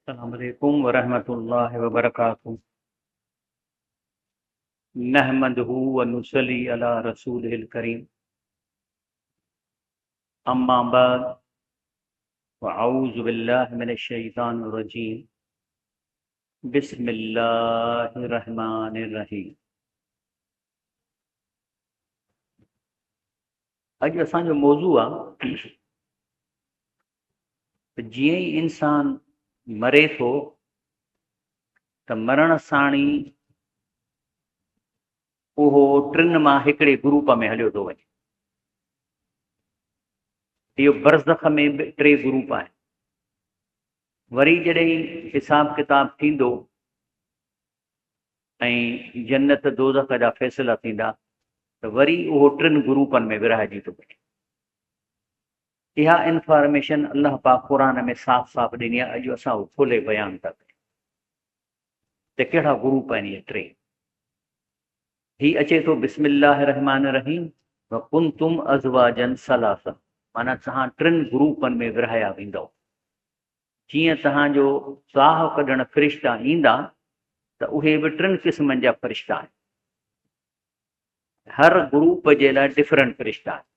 अस्सलामु अलैकुम वरहमतुल्लाहि वबरकातुहू। नहमदुहु व नुसल्ली अला रसूलिहिल करीम। अम्मा बाद व अऊज़ु बिल्लाहि मिनश शैतानिर रजीम। बिस्मिल्लाहिर रहमानिर रहीम। अॼु असांजो मौज़ू आहे त जीअं ई इंसान मरे थो त मरण साणी उहो टिनि मां हिकिड़े ग्रुप में हलियो थो वञे। इहो बरज़ख में बि टे ग्रुप आहिनि। वरी जॾहिं हिसाब किताब थींदो ऐं जन्नत दोज़ख जा फ़ैसिला थींदा त वरी उहो टिनि ग्रुपनि में विरहाइजी थो वञे। इहा इंफॉर्मेशन अल्लाह पाक क़ुरान में साफ़ साफ़ ॾिनी आहे। अॼु असां खोले बयान था कयूं त कहिड़ा ग्रुप आहिनि इहे टे। ही अचे थो बिस्मिल्लाह रहमान रहीम व कुंतुम अज़वाजन सलासा, माना तव्हां टिनि ग्रुपनि में विरहाया वेंदव। जीअं तव्हांजो साह कढण फ़रिश्ता ईंदा त उहे बि टिनि क़िस्मनि जा फ़रिश्ता आहिनि। हर ग्रुप जे लाइ डिफरेंट फ़रिश्ता आहिनि।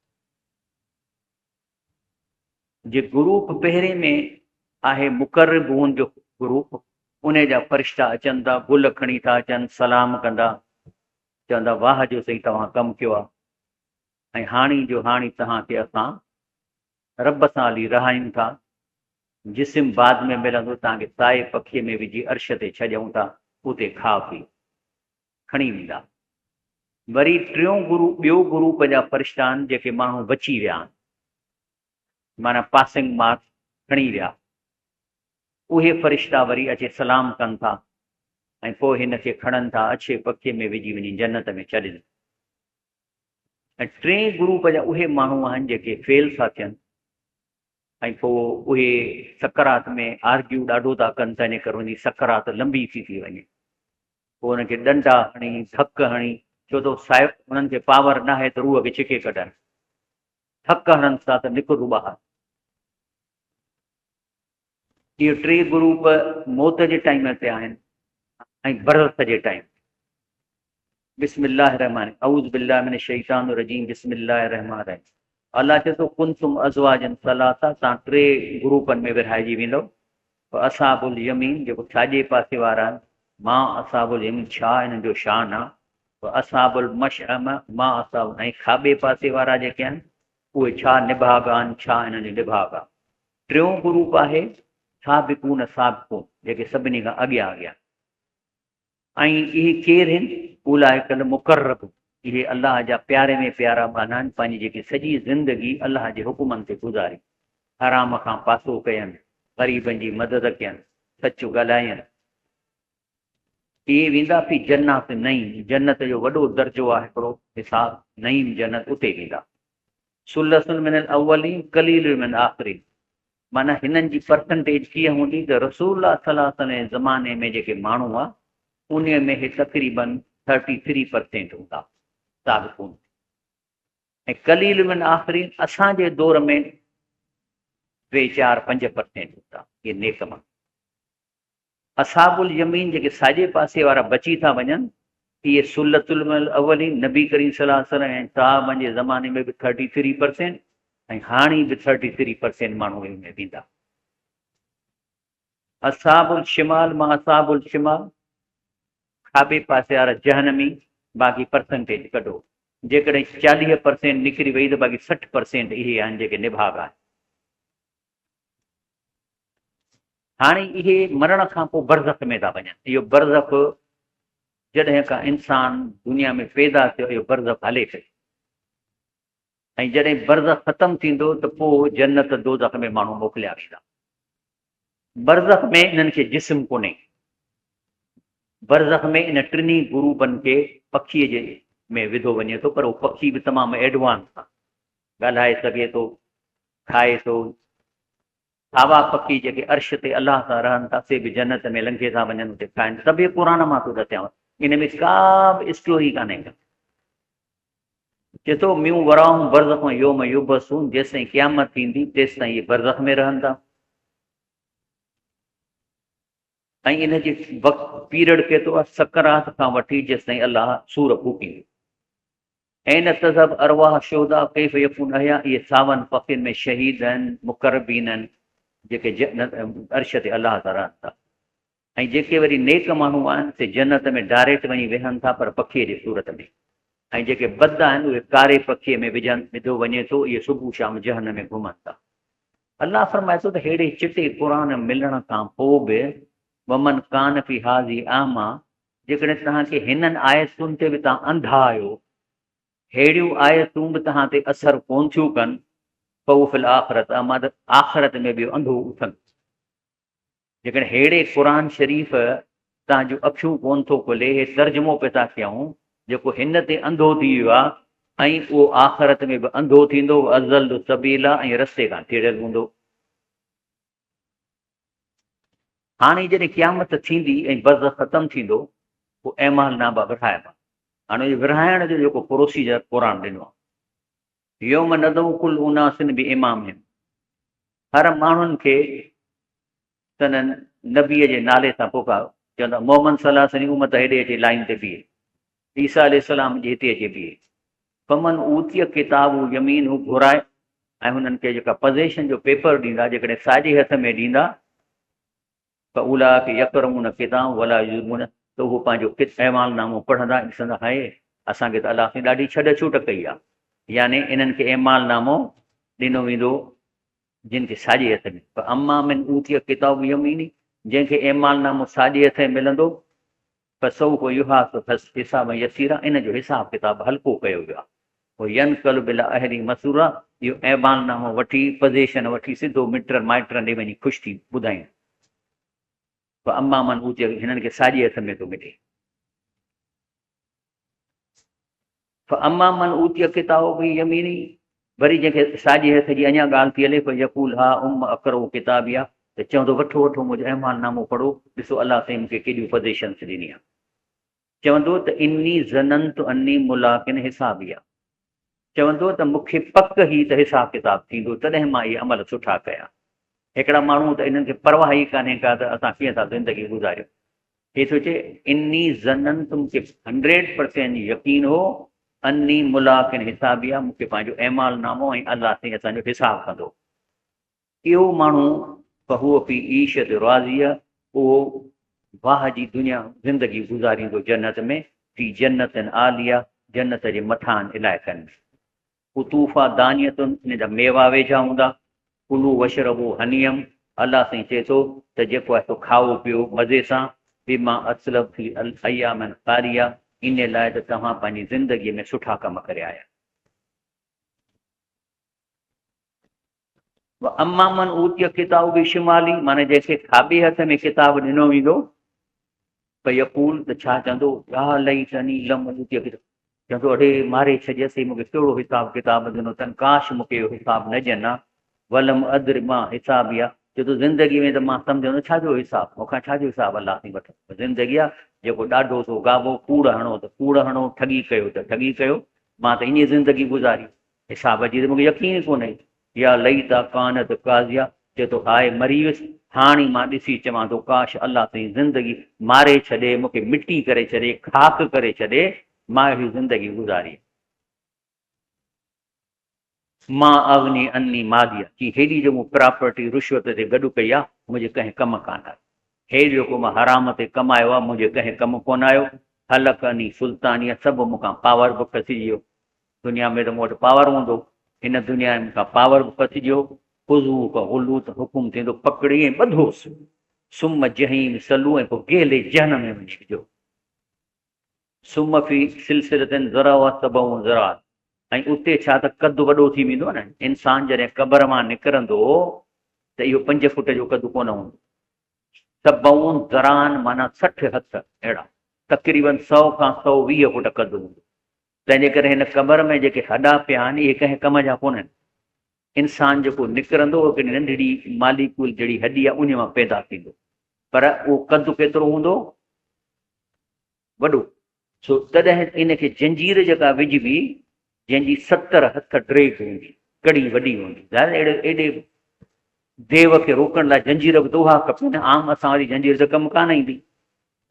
जे ग्रुप पहिरें में आहे मुक़र्रबून जो ग्रुप, उन जा फ़रिश्ता अचनि था, गुल खणी था अचनि, सलाम कंदा, चवंदा वाह जो सही तव्हां कमु कयो आहे ऐं हाणी जो हाणी तव्हांखे असां रब सां हली रहायूं था। जिस्म बाद में मिलंदो, तव्हांखे साए पखीअ में विझी अर्श ते छॾूं था, उते खा पी खणी वेंदा। वरी ॿियो ग्रुप जा फ़रिश्ता आहिनि जेके माण्हू बची विया आहिनि, माना पासिंग मार्क्स खणी विया। उहे फ़रिश्ता वरी अचे सलाम कनि था ऐं पोइ हिनखे खणनि था, अछे पखीअ में विझी वञी जन्नत में छॾनि। ऐं टे ग्रुप जा उहे माण्हू आहिनि जेके फेल था थियनि ऐं पोइ उहे सकरात में आर्ग्यू ॾाढो था कनि था, इन करे उनजी सकरात लंबी थी वञे। पोइ हुनखे डंडा हणी, धक हणी, छो त साहिब हुननि खे पावर न आहे त रूह खे छिके कढनि, थक हणनि था त निकिरूं ॿाहिरि। इहे टे ग्रुप मौत जे टाइम ते आहिनि ऐं बरज़ख जे टाइम। बिस्मिल्लाह रहमान, अऊज़ बिल्लाह मिनश शैतानिर रजीम, बिस्मिल्लाह रहमान रहीम। अल्लाह चए थो कुंतुम अज़वाजन सलासा, तव्हां टे ग्रुपनि में विरहाइजी वेंदव। असाबुल यमीन जेको साॼे पासे वारा आहिनि, मां असाबुल यमीन छा हिननि जो शान आहे। असाबुल मशअम मां असाब, ऐं खाॿे पासे वारा जेके आहिनि उहे छा निभागा आहिनि, छा हिननि जो निभाग आहे। टियों ग्रुप आहे साबिकून साबिकून, जेके सभिनी खां अॻियां अॻियां। ऐं इहे केरु आहिनि? उलाइकल मुक़र्रब, इहे अलाह जा प्यारे में प्यारा माना आहिनि। पंहिंजी जेकी सॼी ज़िंदगी अलाह जे हुकुमनि ते गुज़ारी, हराम खां पासो कयनि, ग़रीबनि जी मदद कयनि, सच ॻाल्हायनि, इहे वेंदा पई जन्नत नईं। जन्नत जो वॾो दर्जो आहे हिकिड़ो हिसाब, नईं जन्नत, उते वेंदा। सुलसुल मिनल अव्वलीन कलील मिनल आख़िरीन, माना हिननि जी परसेंटेज कीअं हूंदी त रसूलुल्लाह सल्लल्लाहु अलैहि वसल्लम जे ज़माने में जेके माण्हू आहे उन में हे तक़रीबन 33% हूंदा साबिक़ून, ऐं कलील मिन आख़िरीन असांजे दौर में 2, 4, 5% हूंदा इहे नेक माण्हू। असाबुल यमीन जेके साॼे पासे वारा बची था वञनि, इहे सुलतुल मिनल अव्वलीन, नबी करीम सल्लल्लाहु अलैहि वसल्लम ऐं साहबनि जे ज़माने में बि 33% ऐं हाणे बि 33% माण्हू हिन में वेंदा। असाबुल शिमाल मां असाबुल शिमाल, खाॿे पासे वारा जहनमी, बाक़ी परसेंटेज कढो। जेकॾहिं 40% निकिरी वई त बाक़ी 60% इहे आहिनि जेके निभाग आहिनि। हाणे इहे मरण खां पोइ बरज़ख में था वञनि। इहो बरज़ख जॾहिं खां इंसान दुनिया में पैदा थियो, इहो बरज़ख हले पई, ऐं जॾहिं बरज़ख ख़तमु थींदो त पोइ जन्नत दोज़ख में माण्हू मोकिलिया वेंदा। बरज़ख में इन्हनि खे जिस्म कोन्हे। बरज़ख में इन टिनी ग्रुपनि खे पखीअ जे में विधो वञे थो, पर उहो पखी बि तमामु एडवांस आहे, ॻाल्हाए सघे थो, खाए थो। सावा पखी जेके अर्श ते अलाह सां रहनि था, से बि जन्नत में लंघे था वञनि, उते खाइनि। सभु क़ुरान मां थो दसियांव, इन में का बि स्टोरी कान्हे। चए थो म्यूं वराऊं बरज़ख योम युबसून, जेसिताईं क़यामत थींदी तेसिताईं इहे बरज़ख में रहंदा। ऐं इन जे वक़्तु पीरियड केतिरो आहे सकरात खां वठी जेसिताईं अलाह सूर फूकींदो। ऐं न तज़ब अरवाह शोदा कैफ़ यकून हया, इहे सावन फ़क़ीन में शहीद आहिनि, मुक़रबीन आहिनि, जेके अर्श ते अलाह तां रहनि था। ऐं जेके वरी नेक माण्हू आहिनि से जन्नत में डायरेक्ट वञी वेहनि था, पर पखीअ जी सूरत में। ऐं जेके बद आहिनि उहे कारे पखीअ में विधो वञे थो, इहे सुबुह शाम जहन में घुमनि था। अलाह फरमाए थो त हेड़े चिटे क़ुर मिलण खां पोइ बि वमन कान फी हाज़ी आमा, जेकॾहिं तव्हांखे हिननि आयतुनि ते बि तव्हां अंधा आहियो, हेड़ियूं आयतूं बि तव्हां ते असरु कोन थियूं कनि, पोइ फिल आख़िरत अमा, त आख़िरत में बि अंधो उथनि। जेकॾहिं हेड़े क़ुर शरीफ़ तव्हांजूं अखियूं कोन थो खुले, हे तर्जुमो पिया था कयूं, जेको हिन ते अंधो थी वियो आहे ऐं उहो आख़िरत में बि अंधो थींदो, अज़ल सबीला, ऐं रस्ते खां टिड़ियल हूंदो। हाणे जॾहिं क़यामत थींदी ऐं बज़ ख़तमु थींदो, पोइ ऐमाल नाबा विरहाइबा। हाणे विरहाइण जो जेको प्रोसीजर क़ुर ॾिनो आहे, योम नदउ कुल उनासिन बि इमाम आहिनि, हर माण्हुनि खे तननि नबीअ जे नाले सां पुकारो, चवंदा मोहम्मद सलाह सनी उमत हेॾे अचे लाइन ते बीहे, ईसा अलैहिस्सलाम जे हिते अचे बीहे। फमन ऊतीअ किताबू यमीन हू घुराए, ऐं हुननि खे जेका पज़ेशन जो पेपर ॾींदा, जेकॾहिं साॼे हथ में ॾींदा, त उला खे यकरमून किताब वला युज़मून, त उहो पंहिंजो अहवाल नामो पढ़ंदा, ॾिसंदा हाय असांखे त अलाह साईं ॾाढी छॾ छूट कई आहे। यानी इन्हनि खे अहवाल नामो ॾिनो वेंदो जिन खे साॼे हथ में। पर अम्मा मिन ऊतीअ किताब यमीनी, जंहिंखे अहवाल नामो साॼे हथ में मिलंदो, पर सऊ युहा हिसाब यसीरा, इन जो हिसाब किताब हल्को कयो वियो आहे। पोइ यन कल बिला अहरी मसूरा, इहो अहवाल नामो वठी पज़ेशन वठी सिधो मिट माइटनि ॾे वञी ख़ुशि थी ॿुधाईं। पर अम्मा मन ऊतीअ, हिननि खे साॼे हथ में थो मिले। अम्मा मन ऊतीअ किताब बि यमीनी, वरी जंहिंखे साॼे हथ जी अञा ॻाल्हि थी हले, पोइ यकूल हा उम अकरो किताब इहा, त चवंदो वठो वठो मुंहिंजो अहवाल नामो पढ़ो, ॾिसो अलाह साईं मूंखे केॾियूं पज़ेशन्स ॾिनी आहे। चवंदो त इन्नी ज़नंत अन्नी मुलाकिन हिसाब इहा, चवंदो त मूंखे पक ई त हिसाब किताब थींदो, तॾहिं मां इहे अमल सुठा कया। हिकिड़ा माण्हू त इन्हनि खे परवाह ई कान्हे का त असां कीअं था ज़िंदगी गुज़ारियूं। हे सोचे इन्नी ज़नंत, मूंखे 100% यकीन हो, अन्नी मुलाकिन हिसाब इहा, मूंखे पंहिंजो अहवाल नामो ऐं अलाह साईं असांजो हिसाब कंदो। इहो माण्हू बहूअ पी ईशत राज़िया, उहो वाह जी दुनिया ज़िंदगी गुज़ारींदो जन्नत में, फी जन्नत आलिया, जन्नत जे मथां इलाइक़नि में। कुतूफ़ा दानियतुनि, इन जा मेवा वेझा हूंदा। कुलू वशरबू हनियम, अलाह साईं चए थो त जेको आहे सो खाओ पियो मज़े सां, बिमा असलफ़ फी अय्यामन कारिया, इन लाइ त तव्हां पंहिंजी ज़िंदगीअ में सुठा कम करे आया। अम्मा मन ऊतीअ किताब बि शिमाली, माने जंहिंखे खाॿे हथ में किताब ॾिनो वेंदो, त यकूल त छा चवंदो, या लई तनी लम ऊतीअ किताब, चवंदो अड़े मारे छॾियसि, मूंखे कहिड़ो हिसाब किताब ॾिनो अथनि, काश मूंखे इहो हिसाब न ॾियनि हा। वलम अद्र मां हिसाब इहा, छो त ज़िंदगी में त मां सम्झंदो छाजो हिसाब, मूंखां छाजो हिसाब अलाह साईं वठो। ज़िंदगी आहे जेको ॾाढो सो गाबो, कूड़ हणो त कूड़ हणो, ठगी कयो त ठगी कयो, मां त ईअं ज़िंदगी गुज़ारी, हिसाब जी त मूंखे यकीन ई कोन्हे। या लई त कान त काज़िया, चए थो हाय मरी वियुसि, हाणे मां ॾिसी चवां थो काश अलाह साईं ज़िंदगी मारे छॾे, मूंखे मिटी करे छॾे, खाक करे छॾे, मां अहिड़ी ज़िंदगी गुज़ारी। मां अवनी अन्नी मादिया, की हेॾी जो मूं प्रॉपर्टी रिश्वत ते गॾु कई आहे, मुंहिंजे कंहिं कम कान आहे। हे जेको मां हराम ते कमायो आहे, मुंहिंजे कंहिं कमु कोन आयो। हलकनी सुल्तानिया, सभु मूंखां पावर बि खसिजी वियो। दुनिया में त मूं वटि पावर हूंदो, हिन दुनिया में मूंखां पावर बि खसिजी वियो। ख़ुज़ू का हुलू, त हुकुम थींदो पकड़ी ऐं ॿधोसि, सुम जहीम सलू, ऐं पोइ गेले जहन में वञी विझो। सुम फी सिलसिलतनि ज़रा व सबऊं ज़रा, ऐं उते छा त कदु वॾो थी वेंदो आहे न, इंसानु जॾहिं क़बर मां निकिरंदो त इहो 5 फुट जो कदु कोन हूंदो। सबऊं ज़रान माना 60 हथ, अहिड़ा तक़रीबन 100 खां 120 फुट कदु हूंदो। तंहिंजे करे हिन क़बर में जेके हॾा पिया आहिनि, इहे कंहिं कम जा कोन्हनि। इंसानु जेको निकिरंदो, हिकिड़ी नंढड़ी मालिकूल जहिड़ी हॾी आहे, उन मां पैदा थींदो, पर उहो कदु केतिरो हूंदो, वॾो। सो तॾहिं इनखे जंजीर जेका विझबी, जंहिंजी 70 हथ ड्रेक हूंदी, कड़ी वॾी हूंदी, एॾे देव खे रोकण लाइ जंजीर बि दोहा खपनि, आम असां वारी जंजीर त कमु कान ईंदी।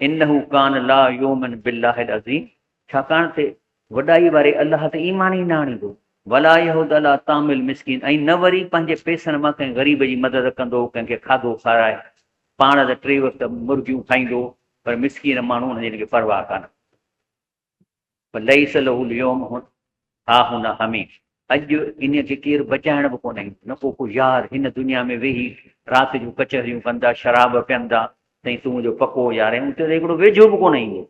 इन्नहू कान ला योमन बिल्लाहिल अज़ीम, छाकाणि त वॾाई वारे अलाह ते ईमान ई न आणींदो। वला यहूद अला तामिल मिसकीन, ऐं न वरी पंहिंजे पैसनि मां कंहिं ग़रीब जी मदद कंदो, कंहिंखे खाधो खाराए। पाण त 3 वक़्त मुर्गियूं खाईंदो, पर मिसकीन माण्हू हुनजी खे परवाह कान। लईस लहुल यौम हा हुन हमीम, अॼु इन खे केरु बचाइण बि कोन्हे, न को को यार हिन दुनिया में वेही राति जूं कचहरियूं कंदा, शराब पीअंदा, तई तूं मुंहिंजो पको यार आहे, उते त हिकिड़ो वेझो बि कोन ईंदो।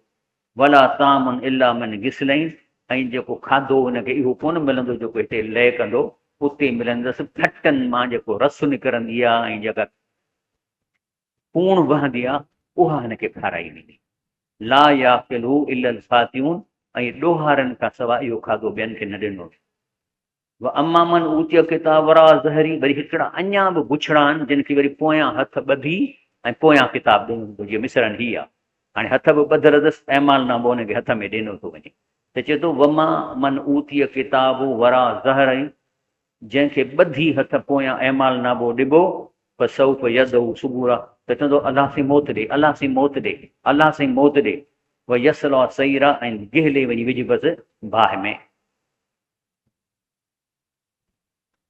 वला तामन इला मन घिसलई, ऐं जेको खाधो हुनखे इहो कोन मिलंदो जेको हिते लय कंदो, उते मिलंदसि फटनि मां जेको रस निकिरंदी आहे ऐं जेका कूण वहंदी आहे, उहा हिनखे खाराई वेंदी। ला याकिलू इलल फातियून, ऐं ॾोहारनि खां सवाइ इहो खाधो ॿियनि खे न ॾिनो। अम्मा मन ऊतिय किताब वरा ज़हरी, वरी हिकिड़ा अञा बि बुछड़ा आहिनि जिन खे वरी पोयां हथ ॿधी ऐं पोयां किताब ॾिनो, जीअं मिसरनि ही आहे। हाणे हथ बि ॿधल अथसि, ऐमाल नामो हुनखे हथ में ॾिनो थो वञे। त चए थो वमा मन ऊतिय किताब वरा ज़हर, जंहिंखे ॿधी हथ पोयां ऐमाल नाबो ॾिबो, पर सऊफ़ यदहू सुबूरा, त चवंदो अलाह से मौत ॾे, अलाह से मौत ॾे, अलाह से मौत ॾे। व यसला सईरा, ऐं गिहले वञी विझी बसि बाहि में।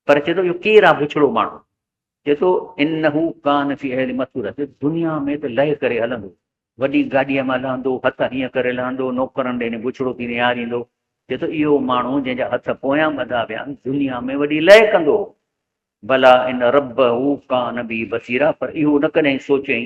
पर चए थो इहो केरु आहे बुछड़ो माण्हू? चए थो इन्नहू कान फी अहल मसूरत, दुनिया में त लह करे हलंदो, वॾी गाॾीअ मां लहंदो, हथ हीअं करे लहंदो, नौकरनि ॾे बुछड़ो थी निहारींदो। चए थो इहो माण्हू जंहिंजा हथ पोयां ॿधा विया आहिनि, दुनिया में वॾी लह कंदो। भला इन रब हू कान बि बसीरा, पर इहो न कॾहिं सोचई,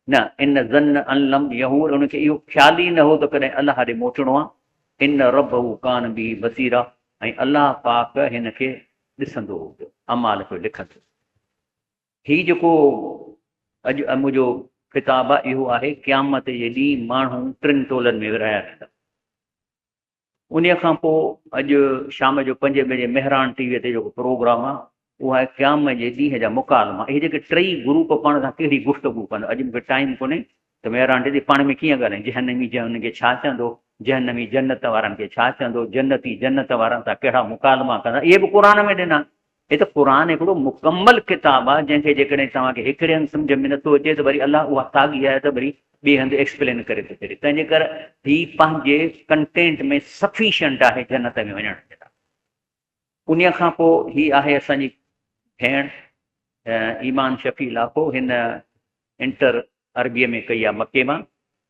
न इन ज़न अनलम यहूर, उनखे इहो ख़्याल ई न हो त कॾहिं अलाह ॾे मोटणो आहे। इन रब हू कान बि बसीरा, ऐं अलाह पाक हिन खे ॾिसंदो हो, अमाल पियो लिखंदो। हीउ जेको अॼु मुंहिंजो किताबु आहे, इहो आहे क़यामत जे ॾींहुं माण्हू 3 टोलनि में विरहाया वेंदा। उन खां पोइ अॼु शाम जो 5 बजे मेहरान टीवीअ ते जेको प्रोग्राम आहे, उहा आहे क़यामत जे ॾींहं जा मुकालमा। इहे जेके 3 ग्रुप पाण सां कहिड़ी गुफ़्तगू कंदा, अॼु मूंखे टाइम कोन्हे त मेहरान टीवी पाण में कीअं ॻाल्हायूं, जहन्नमी हुनखे छा चवंदो, जहन्नमी जन्नत वारनि खे छा चवंदो, जन्नती जन्नत वारनि सां कहिड़ा मुकालमा कंदा, इहे बि क़ुर में ॾिना। हे त क़ुर हिकिड़ो मुकमल किताबु आहे, जंहिंखे जेकॾहिं तव्हांखे हिकिड़े हंधि सम्झ में नथो अचे त वरी अलाह उहा साॻी आहे त वरी ॿिए हंधि एक्सप्लेन करे थो छॾे। तंहिंजे करे हीउ पंहिंजे कंटेंट में सफिशिएंट आहे जन्नत में वञण जे लाइ। उन खां पोइ ही आहे असांजी भेण ईमान शफ़ी लाखो, हिन इंटर अरबीअ में कई आहे मके मां,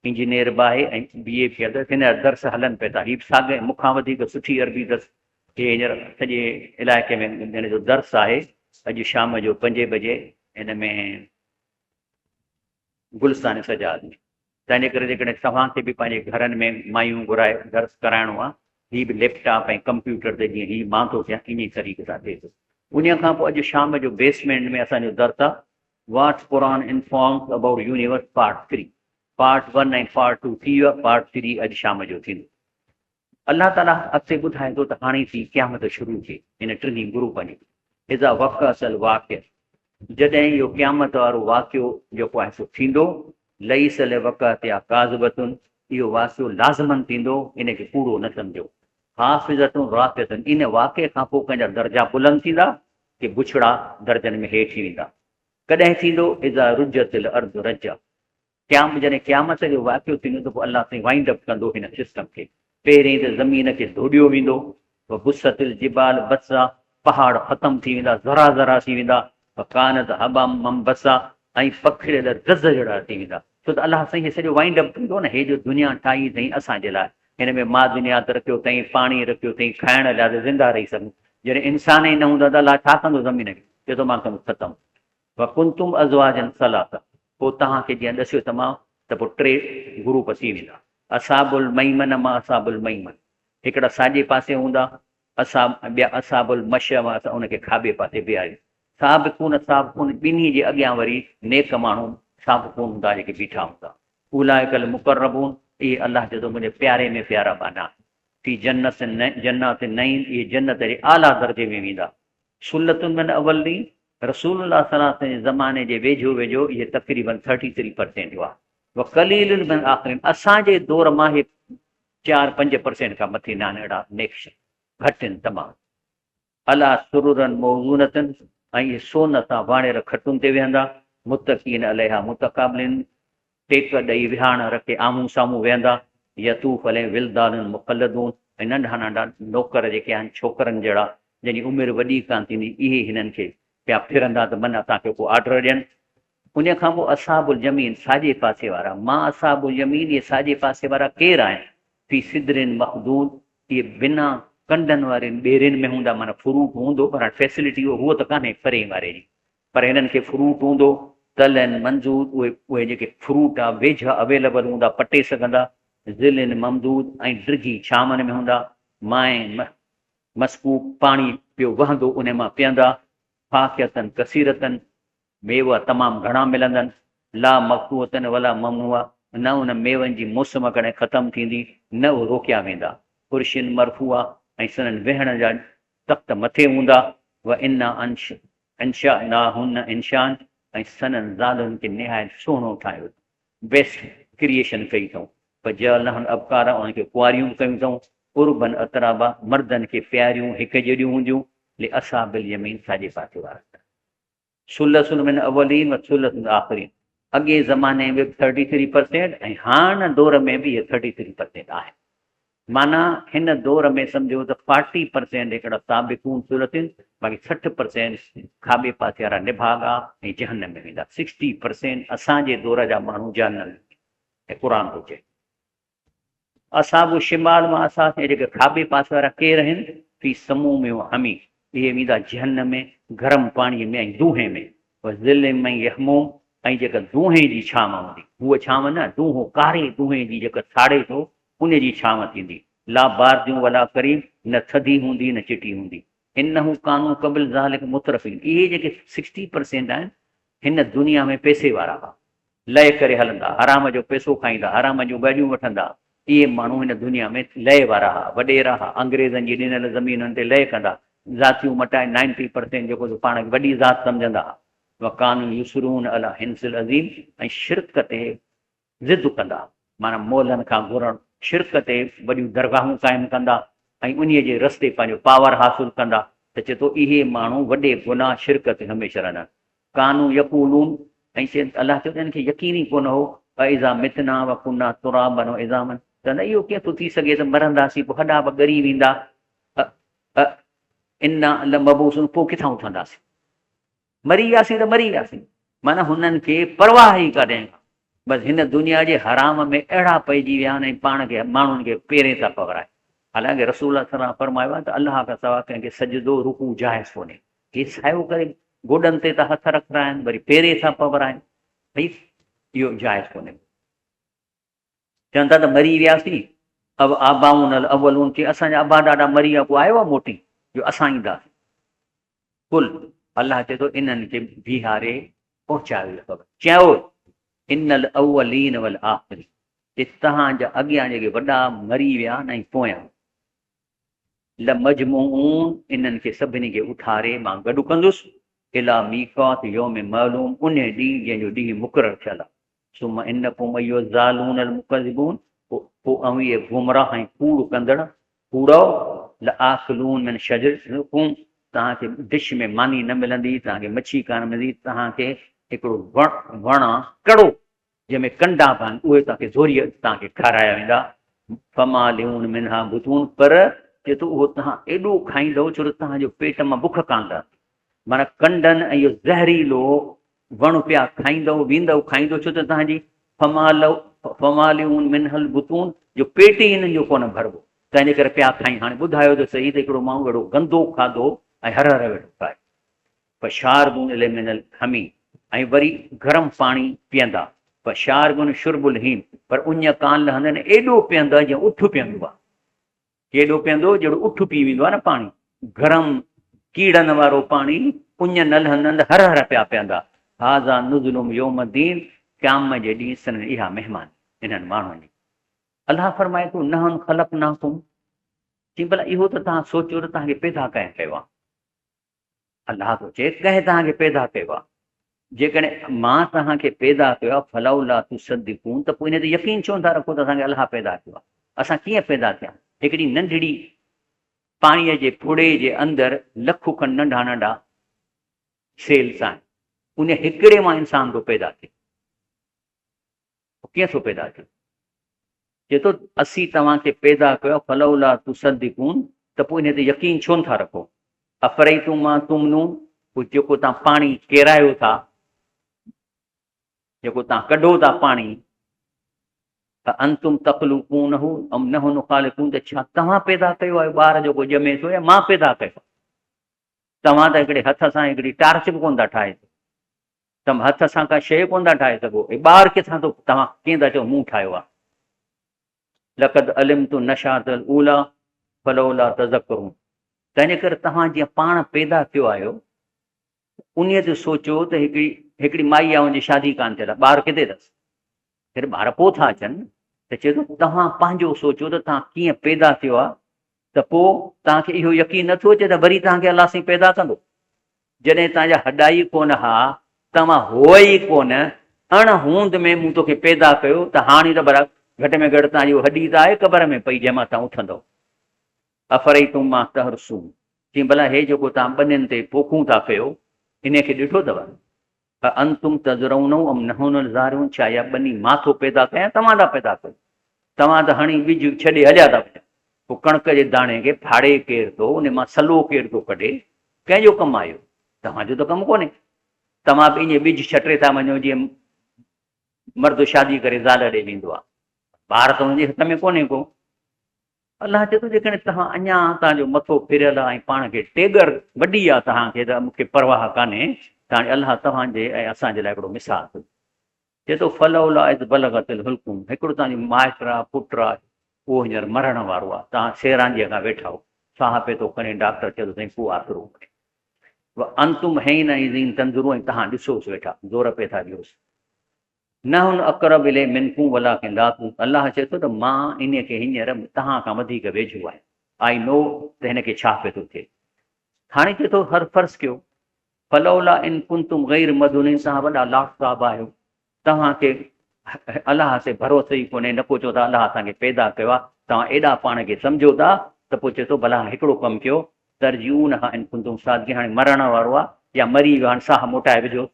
इंजीनियर बि आहे ऐं BA थियल अथसि। हिन जा दर्स हलनि पिया था, हीअ बि साॻे मूंखां वधीक सुठी अरबी अथसि। हे हींअर सॼे इलाइक़े में हिन जो दर्स आहे, अॼु शाम जो 5 बजे हिन में गुलस्तान सजाद में। तंहिंजे करे जेकॾहिं तव्हांखे बि पंहिंजे घरनि में मायूं घुराए दर्स कराइणो आहे, हीअ बि लैपटॉप ऐं कंप्यूटर ते जीअं हीअ मां थो थियां, इन तरीक़े सां थिए थो। उन खां पोइ अॼु शाम जो बेसमेंट में असांजो दर्स आहे, what Quran informs about universe part 3। Part 1 ऐं पार्ट 2 थी वियो आहे, पार्ट 3 अॼु शाम जो थींदो। अलाह ताला अॻिते ॿुधाए थो त हाणे थी क़यामत शुरू थिए हिन 3 ग्रुपनि जी। इज़ा वक़ असल वाक़िअ, जॾहिं इहो क़यामत वारो वाक़ियो जेको आहे सो थींदो, लईस ले वक़त या काज़बतुन, इहो वाक़ियो लाज़मन थींदो, इनखे कूड़ो न सम्झो। हाफ़िज़तुन राक़ियतुन, इन वाक़िए खां पोइ कंहिंजा दर्जा बुलंद थींदा कि बुछड़ा दर्जनि में हेठि वेंदा। कॾहिं थींदो? इज़ा रुजतिल अर्द रजा, जॾहिं क़यामत जो वाक़ियो थींदो त पोइ अलाह साईं वाइंड अप कंदो हिन सिस्टम खे। पहिरीं त ज़मीन खे धोड़ियो वेंदो, बुसतिल जिबाल बसा, पहाड़ ख़तम थी वेंदा, ज़रा ज़रा थी वेंदा, कानत हबा मंबसा, ऐं पखिड़ियल रज़ जहिड़ा थी वेंदा। छो त अलाह साईं सॼो वाइंड अप कंदो न, हे जो दुनिया ठाही अथई असांजे लाइ, हिन में मादनियात रखियो अथई, पाणी रखियो अथई, खाइण लाइ त ज़िंदा रही सघूं। जॾहिं इंसान ई न हूंदा त अलाह छा कंदो ज़मीन खे? चए थो मां कंदो ख़तमु। वकुंतुम अज़वाजन सलासा, पोइ तव्हांखे जीअं ॾसियो तमामु त पोइ 3 ग्रुप थी वेंदा। असाबुल मईमन मां असाबुल मईमन, हिकिड़ा साॼे पासे हूंदा, ॿिया असाबुल मशअमा, असां उनखे खाॿे पासे बीहारियूं। साबिक़ून साबिक़ून, ॿिन्ही जे अॻियां वरी नेक माण्हू साबिक़ून हूंदा जेके बीठा हूंदा। उलाइकल मुक़र्रबून, इहे अलाह चए थो मुंहिंजे प्यारे में प्यारा बाना। फी जन्नत जन्नत नईं, इहे जन्नत जे आला दर्जे में वेंदा। सुलतुन मिन अवलीन, रसूलुल्लाह सल्लल्लाहु अलैहि वसल्लम ज़माने जे वेझो वेझो इहे तक़रीबन 33% हुआ। व कलीलुन मिन आख़िरीन, असांजे दौर मां हे 4-5% खां मथे न आहिनि अहिड़ा नेक, घटि आहिनि तमामु। अला सुरुरन मौज़ूनतन, ऐं इहे सोन सां वाणेर खटुनि ते वेहंदा, मुतक़ीन अलैहा मुतक़ाबिलिन, टेक ॾेई विहाण रखे आम्हूं साम्हूं वेहंदा, यतूफ़ अलैहिम विल्दानुन मुख़ल्लदून, ऐं नंढा नंढा नौकर जेके आहिनि छोकिरनि जहिड़ा जंहिंजी उमिरि वॾी कान थींदी, इहे हिननि खे पिया फिरंदा त मन असांखे को ऑर्डर ॾियनि। उन खां पोइ असाबुल जमीन साॼे पासे वारा, मां असाबुल जमीन इहे साॼे पासे वारा केरु आहिनि? फी सिदरिन मखदूद, इहे बिना कंडनि वारनि ॿेरनि में हूंदा, माना फ्रूट हूंदो पर फैसिलिटी उहो त कान्हे परे वारे जी, पर हिननि खे फ्रूट हूंदो, तलनि मंज़ूर, उहे जेके फ्रूट आहे वेझ अवेलेबल हूंदा, पटे सघंदा, ज़िलनि ममदूद, ऐं ड्रिघी छांवनि में हूंदा, माए मस्कूब, पाणी पियो वहंदो उन मां पीअंदा, फाकियतन कसीरतन, मेवा तमामु घणा मिलंदनि, ला मक़ूअतन वला ममनुआ, न उन मेवनि जी मौसम कॾहिं ख़तमु थींदी, न उहे रोकिया वेंदा, कुर्शिन मरफूआ, ऐं सननि वेहण जा तख़्त मथे हूंदा, व इना अंशा ना हुन इंशान, ऐं सननि ज़ालुनि खे निहायत सुहिणो ठाहियो, बेस्ट क्रिएशन कई अथऊं, पर जलहन अबकारा, उनखे कुआरियूं कयूं अथऊं, उर्बन अतराबा, मर्दनि खे प्यारियूं हिकु जहिड़ियूं हूंदियूं, ले असाबिल यमीन साॼे पासे वारा, सुलसुन मिन अवलीन व सुलसुन आख़िरीन, अॻे ज़माने में 33% ऐं हाणे दौर में बि इहे 33% आहे, माना हिन दौर में सम्झो त 40% हिकिड़ा साबिक़ून सुलसिन, बाक़ी 60% खाॿे पासे वारा निभागा ऐं जहन्नम में वेंदा, 60% असांजे दौर जा माण्हू जहन्नम, ऐं क़ुर थो चए। असाबु शिमाल मां असांखे जेके खाॿे पासे वारा केरु आहिनि? फी समूह में हमी, इहे वेंदा जहन्नम में, गरम पाणीअ में ऐं दूहे में, ज़िल में यहमूम, ऐं जेका दूहे जी छांव हूंदी, उहा छांव न दूहो कारे दूहे जी जेका साड़े थो उन जी छांव थींदी, ला बारदियूं वला करीम, न थधी हूंदी न चिटी हूंदी, इन्नहू कानू क़बिल ज़ालिक मुतरफ़ीन, इहे जेके 60% आहिनि हिन दुनिया में पैसे वारा हुआ, लय करे हलंदा, हराम जो पैसो खाईंदा, हराम जूं गाॾियूं वठंदा, इहे माण्हू हिन दुनिया में लय वारा हुआ, वॾेरा हुआ, अंग्रेज़नि जी ॾिनल ज़मीनुनि ते लय कंदा, ज़ातियूं मटाए 90% जेको पाण खे वॾी ज़ात सम्झंदा हुआ, वकान युसरून अला हिंसिल अज़ीम, ऐं शिरक ते ज़िद कंदा, माना मोलनि खां घुरणु, शिरक ते वॾियूं दरगाहूं क़ाइमु कंदा, ऐं उन जे रस्ते पंहिंजो पावर हासिलु कंदा, त चए थो इहे माण्हू वॾे गुनाह शिरक ते हमेशह रहंदा, कानू यकूलून, ऐं अलाह चयो त हिनखे यकीन ई कोन हो, इज़ा मितना व कुना तुराबन व इज़ामन, त न इहो कीअं थो थी सघे त मरंदासीं पोइ हॾा बि ॻरी वेंदा, इना मबूसून, पोइ किथां उथंदासीं, मरी वियासीं त मरी वियासीं, माना हुननि खे परवाह ई कॾहिं, बसि हिन दुनिया जे हराम में अहिड़ा पइजी विया आहिनि, ऐं पाण खे माण्हुनि खे पेरे था पवराए, हालांकि रसूल सलाह फरमायो आहे त अलाह खां सवाइ कंहिंखे सजदो रुकू जाइज़ कोन्हे, हे सायो करे गोॾनि ते था हथ रखंदा आहिनि, वरी पेरे था पवराइनि, भई इहो जाइज़ कोन्हे, चवनि था त मरी वियासीं, अब आबाऊन अवलून, के असांजा अबा ॾाढा मरी विया, पोइ आयो आहे मोटी जो असां ईंदासीं, कुल अलाह चए थो इन्हनि खे बीहारे पहुचायो, चयो इनल अवलीन वल आख़िरीन, कि तव्हांजा अॻियां जेके वॾा मरी विया ऐं पोयां, ल मजमून, इन्हनि खे सभिनी खे उथारे मां गॾु कंदुसि, इला मीक़ात यौम मालूम, उन ॾींहुं जंहिंजो ॾींहुं मुक़ररु थियल आहे, सुम इन्नकुम अय्युहा ज़ालून अल मुकज़िबून, पोइ इहे गुमराह ऐं कूड़ कंदड़, कूड़ो ल आखिलून मिन शजरकुम, तव्हांखे डिश में मानी न मिलंदी, तव्हांखे मच्छी कान मिलंदी, तव्हांखे हिकिड़ो वण आहे कड़ो, जंहिंमें कंडा पवनि, उहे तव्हांखे ज़ोरीअ तव्हांखे खाराया वेंदा, फमालियून मिनहा बुतून, पर चए थो उहो तव्हां एॾो खाईंदव छो त तव्हांजो पेट मां बुख कान रहंदी, माना कंडनि ऐं इहो ज़हरीलो वण पिया खाईंदव वेंदव खाईंदव, छो त तव्हांजी फमालियून मिनहल बुतून, जो पेट ई हिननि जो कोन भरबो, तंहिंजे करे पिया खाई। हाणे ॿुधायो त सही त हिकिड़ो माण्हू अहिड़ो गंदो खाधो ऐं हर हर वेठो खाए, पशारबून मिनल हमी, ऐं वरी गरम पाणी पीअंदा, पशारबून शुरबुल हीन, पर उञ कान लहंदनि, एॾो पीअंदा जीअं उठ पीअंदो आहे, केॾो पीअंदो जहिड़ो उठ पी वेंदो आहे न पाणी, गरम कीड़नि वारो पाणी, उञ न लहंदनि, हर हर पिया पीअंदा, हाज़ा नुज़ुलुहुम यौम दीन, क़यामत जे ॾींहुं सन इहा महिमान इन्हनि माण्हुनि जी। अलाह फरमाए थो नहन ख़लक़नाकुम, चई भला इहो त तव्हां सोचियो त तव्हांखे पैदा कंहिं कयो आहे, अलाह थो चए कंहिं तव्हांखे पैदा कयो आहे, जेकॾहिं मां तव्हांखे पैदा कयो आहे, फलौला तुसद्दिक़ून, त पोइ इन ते यकीन छो था रखो त असांखे अलाह पैदा कयो आहे, असां कीअं पैदा थिया, हिकिड़ी नंढड़ी पाणीअ जे फुड़े जे अंदरि लखु खनि नंढा नंढा सेल्स आहिनि, उन हिकिड़े मां इंसान थो पैदा थिए। कीअं थो पैदा थिए? चए थो असीं तव्हांखे पैदा कयो, फलौला तुसद्दिकून, त पोइ इन ते यकीन छो नथा रखो? अफरईतुम मां तुमनून, पोइ जेको तव्हां पाणी केरायो था, जेको तव्हां कढो था पाणी, अंतुम तखलुकूनहु अम नहनु ख़ालिकून, त छा तव्हां पैदा कयो आहे ॿार जेको ॼमे थो, या मां पैदा कयो? तव्हां त हिकिड़े हथ सां हिकिड़ी टार्च बि कोन था ठाहे सघो, तव्हां हथ सां का शइ कोन था ठाहे सघो, ॿार किथां थो, तव्हां कीअं था चओ मूं ठाहियो आहे? लक़द अलिमतु नशातल ऊला फलौला तज़क्करून। तंहिंजे करे तव्हां जीअं पाण पैदा थियो आहियो, उन ते सोचो त हिकिड़ी माई आहे, उनजी शादी कान थियल आहे, ॿार किथे अथसि? फिर ॿार पोइ था अचनि। त चए थो तव्हां पंहिंजो सोचो त तव्हां कीअं पैदा थियो आहे, त पोइ तव्हांखे इहो यकीन नथो अचे त वरी तव्हांखे अलाह साईं पैदा कंदो, जॾहिं तव्हांजा हॾा ई कोन हा, तव्हां हो ई कोन, अण हूंद में मूं तोखे पैदा कयो, त हाणे त भला घटि में घटि तव्हांजी हॾी त आहे क़बर में पई जंहिंमां तव्हां उथंदव। अफरईतुम मां तहरसून, चई भला हे जेको तव्हां ॿनियुनि ते पोखूं था कयो, इन खे ॾिठो अथव? अंतुम तज़रऊनहु अम नहनु ज़ारिऊन, छा इहा ॿनी मां थो पैदा कयां, तव्हां था पैदा कयो? तव्हां त हणी ॿिज छॾे हलिया था वञो। पोइ कणिक जे दाणे खे फाड़े केरु थो, उन मां सलो केरु थो कढे, कंहिंजो कमु आयो? तव्हांजो त कमु कोन्हे। तव्हां बि ईअं ॿिज छटे था वञो जीअं मर्द शादी करे ज़ाल ॾे वेंदो आहे, ॿार त हुनजे हथ में कोन्हे को। अलाह चए थो जेकॾहिं तव्हां अञा तव्हांजो मथो फिरियल आहे ऐं पाण खे टेगर वॾी आहे तव्हांखे, त मूंखे परवाह कान्हे, त अलाह तव्हांजे ऐं असांजे लाइ हिकिड़ो मिसाल थो चए थो, फलौला इज़ बलगतिल हुल्कुम, हिकिड़ो तव्हांजो माइट आहे, पुटु आहे, उहो हींअर मरण वारो आहे, तव्हां सेरांजीअ खां वेठा हो, साह पिए थो खणे, डॉक्टर चए थो साईं पोइ आसिरो खणे, अंतुम है न ईज़ीन तंदुरू, ऐं तव्हां ॾिसोसि वेठा, ज़ोर पिए था ॾियोसि। न हुन अक़रब इले मिनकूं वला कंदा तूं, अलाह चए थो त मां इन खे हींअर तव्हां खां वधीक वेझो आहे, आई नो त हिन खे छा पियो थो थिए। हाणे चए थो हर फर्ज़ कयो, फलौला इन कुंतुम गैर मदुनिन, तव्हां वॾा लाफ़्ताब आहियो, तव्हांखे अलाह से भरोसो ई कोन्हे, न पोइ चओ था अलाह असांखे पैदा कयो आहे, तव्हां एॾा पाण खे सम्झो था, त पोइ चए थो भला हिकिड़ो कमु कयो, तरजून हा इन कुंतुम सादिक़ीन, हाणे मरण वारो आहे या मरी वियो, हाणे साह मोटाए विझो।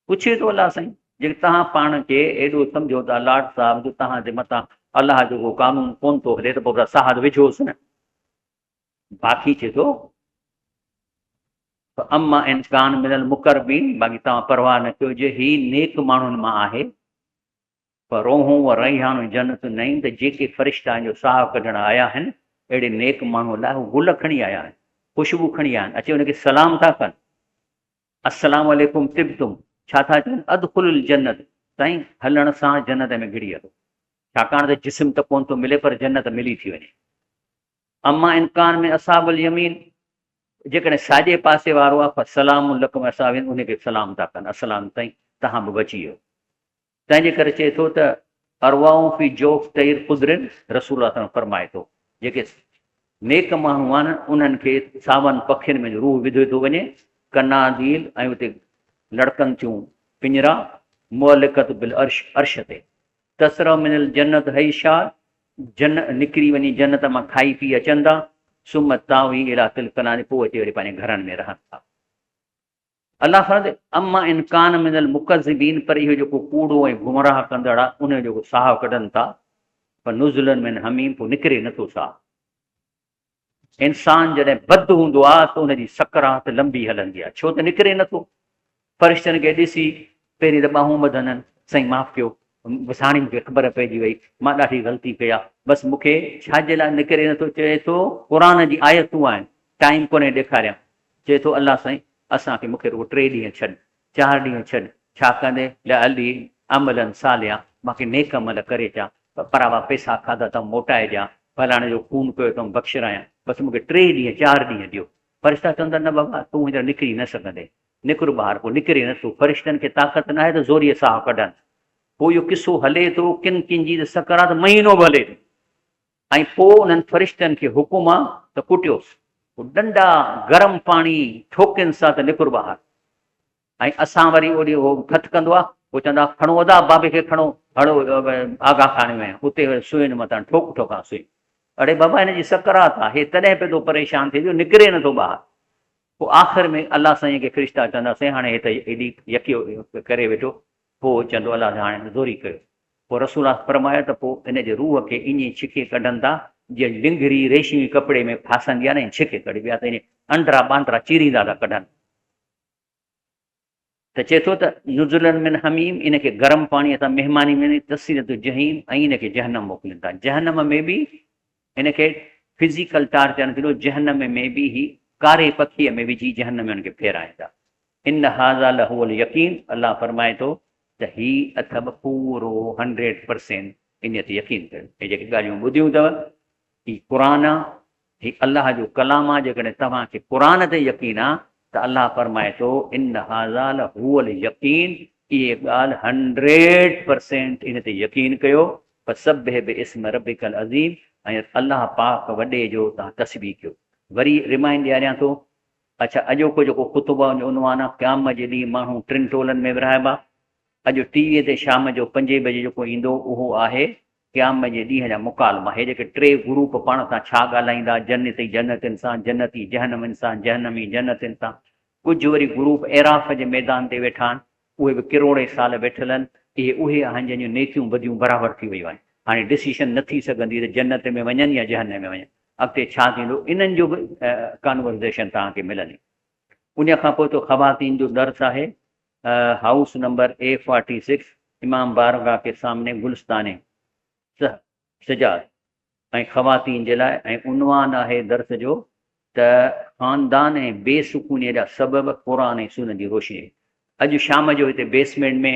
पुछे थो अलाह साईं, जे तव्हां पाण खे एॾो सम्झो था लाड साहब जो तव्हांजे मथां अलाह जो को कानून कोन थो हले, त पोइ साह विझोसि न। बाक़ी चए थो अम्मा इंसान मिनल मुक़रबीन, बाक़ी तव्हां परवाह न कयो, जे ही नेक माण्हुनि मां आहे, पर रोहूं व रैहान जन्नत नईं, त जेके फ़रिश्ता जो साह कढण आया आहिनि, अहिड़े नेक माण्हू लाइ हू गुल खणी आया आहिनि, ख़ुशबू खणी आया आहिनि, अचे हुनखे सलाम था कनि, अस्सलाम वालेकुम तिब्तुम, छा था चवनि? अदखुलुल जन्नत, साईं हलण सां जन्नत में घिड़ी हलो, छाकाणि त जिस्म त कोन थो मिले, पर जन्नत मिली थी वञे। अम्मा इनकान में असाबुल यमीन, जेकॾहिं साॼे पासे वारो आहे, सलाम लकुम असाबिन, उनखे सलाम था कनि, असलाम साईं तव्हां बि बची वियो। तंहिंजे करे चए थो त अरवाऊं फी जोफ़ तैर क़ुदरिन, रसूल फरमाए थो, जेके नेक माण्हू आहिनि उन्हनि खे सावन पखियुनि में रूह विधो थो वञे, कनादील, ऐं उते लड़कनि थियूं पिंजरा, मुअलिकत बिल अर्श, अर्श ते, तसर मिनल जन्नत हई छा, निकिरी वञी जन्नत मां खाई पी अचनि था, सुमत तावी अहिड़ा तिलकना, पोइ अची वरी पंहिंजे घरनि में रहनि था। अलाह फरमाए अम्मा इनकान मिनल मुकज़िबीन, पर इहो जेको कूड़ो ऐं गुमराह कंदड़ आहे, उन जो साह कढनि था, पर नुज़ुलन मिन हमीम, पोइ निकिरे नथो साह। इंसान जॾहिं बद हूंदो आहे त उनजी सकरात लंबी हलंदी आहे, छो त निकिरे नथो। फ़रिश्तनि खे ॾिसी पहिरीं त ॿाहूं ॿधनि, साईं माफ़ु कयो, हाणे मूंखे ख़बर पइजी वई, मां ॾाढी ग़लती कई आहे, बसि मूंखे छाजे लाइ निकिरे नथो? चए थो क़ुर जी आयतूं आहिनि, टाइम कोन्हे ॾेखारियां। चए थो अलाह साईं असांखे, मूंखे रुॻो 3 ॾींहं छॾ, 4 ॾींहं छॾ, छा कंदे अली अमलन सालिया, मूंखे नेक अमल करे अचां, परावा पैसा खाधा त मोटाए ॾियां, फलाणे जो खून कयो त बख़्शिरायां, बसि मूंखे 3 ॾींहं 4 ॾींहं ॾियो। फ़रिश्ता चवंदा न बाबा तूं हींअर निकिरी न सघंदे, निकिर ॿाहिरि, पोइ निकिरे नथो, फ़रिश्तनि खे ताक़त न आहे त ज़ोरीअ साह कढनि। पोइ इहो किसो हले थो, किन किन जी त सकरात महीनो बि हले थो, ऐं पोइ उन्हनि फ़रिश्तनि खे हुकुम आहे त कुटियोसि, डंडा गरम पाणी ठोकियुनि सां त निकिर ॿाहिरि। ऐं असां वरी ओॾी उहो खतकंदो आहे, पोइ चवंदा खणो अदा बाबे खे खणो, हड़ो आगा खाने में, हुते सुईनि मथां ठोक ठोकां सुई। अड़े बाबा हिन जी सकरात आहे, तॾहिं पियो थो परेशान थिए, निकिरे नथो ॿाहिरि। पोइ आख़िर में अलाह साईं खे फ़रिश्ता चवंदासीं हाणे हिते एॾी यकियो करे वेठो, पोइ चवंदो अलाह हाणे ज़ोरी कयो। पोइ रसूल फरमायो त पोइ इन जे रूह खे ईअं छिके कढनि था जीअं लिंगरी रेशमी कपिड़े में फासंदी आहे न, ईअं छिके कढी विया त ईअं अंदरा बांदरा चीरींदा था कढनि। त चए थो त नुज़ुलन मिन हमीम, इनखे गरम पाणीअ सां महिमानी में तस्सीरत जहीम, ऐं इनखे जहनम मोकिलीनि था। जहनम में बि इनखे फिज़िकल टार्चर थींदो, जहनम में बि ही कारे पखीअ में विझी जहनम में हुनखे फेराईंदा। इन हाज़ा लहुल यकीन, अलाह फरमाए थो त ही अथव पूरो 100% इन ते यकीन कयो। हे जेके ॻाल्हियूं ॿुधियूं अथव ही क़ुरान आहे, ही अलाह जो कलाम आहे। जेकॾहिं तव्हांखे क़ुरान ते यकीन आहे त अलाह फरमाए थो इन हाज़ा लहुल यकीन, इहे ॻाल्हि 100% इन ते यकीन कयो। फसब्बिह बिस्म रब्बिकल अज़ीम, ऐं अलाह पाक वॾे जो तव्हां तस्बीह कयो। वरी रिमाइंड ॾियारियां थो, अच्छा अॼोको जेको ख़ुतबा जो उनवान आहे, क़यामत जे ॾींहुं माण्हू 3 टोलनि में विरहाइबा। अॼु टीवीअ ते शाम जो 5 बजे जेको ईंदो उहो आहे क़यामत जे ॾींहं जा मुकालमा। हे जेके 3 ग्रुप पाण सां छा ॻाल्हाईंदा, जन्नती जन्नतिन सां, जन्नती जहनमिन सां, जहनमी जन्नतिन सां। कुझु वरी ग्रुप एराफ़ जे मैदान ते वेठा आहिनि, उहे बि किरोड़े साल वेठल आहिनि। इहे उहे आहिनि जंहिंजूं नेकियूं बदियूं बराबरि थी वियूं आहिनि। हाणे डिसीशन न थी सघंदी त जन्नत में वञनि या जहन्नम में वञनि, अॻिते छा थींदो इन्हनि जो बि कॉन्वर्सेशन तव्हांखे मिलंदी। उन खां पोइ तो ख़वातीन जो दर्स आहे, हाउस नंबर A46, इमाम बारगाह के सामने गुलस्ताने सजाद, ऐं ख़वातीन जे लाइ। ऐं उनवान आहे दर्स जो त ख़ानदान ऐं बेसुकूनीअ जा सबब क़ुरान ऐं सुन्नत जी रोशनी। अॼु शाम जो हिते बेसमेंट में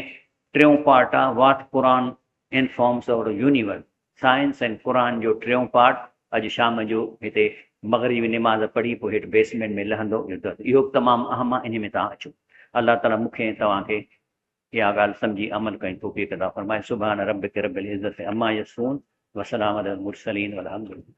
3 पार्ट आहे, वाट क़ुरान इनफॉर्म्स और यूनिवर्स, साइंस एंड क़ुरान जो 3 पार्ट अॼु शाम जो हिते मग़रिबी निमाज़ पढ़ी पोइ हेठि बेसमेंट में लहंदो। इहो बि तमामु अहम आहे, इन में तव्हां अचो। अलाह ताला मूंखे ऐं तव्हांखे इहा ॻाल्हि सम्झी अमल कयूं तौफ़ीक़ अता फ़रमाए। सुभान रब्बिक रब्बिल इज़्ज़ति अम्मा यसिफ़ून, वसलाम अलल मुरसलीन, वल्हम्दुलिल्लाह।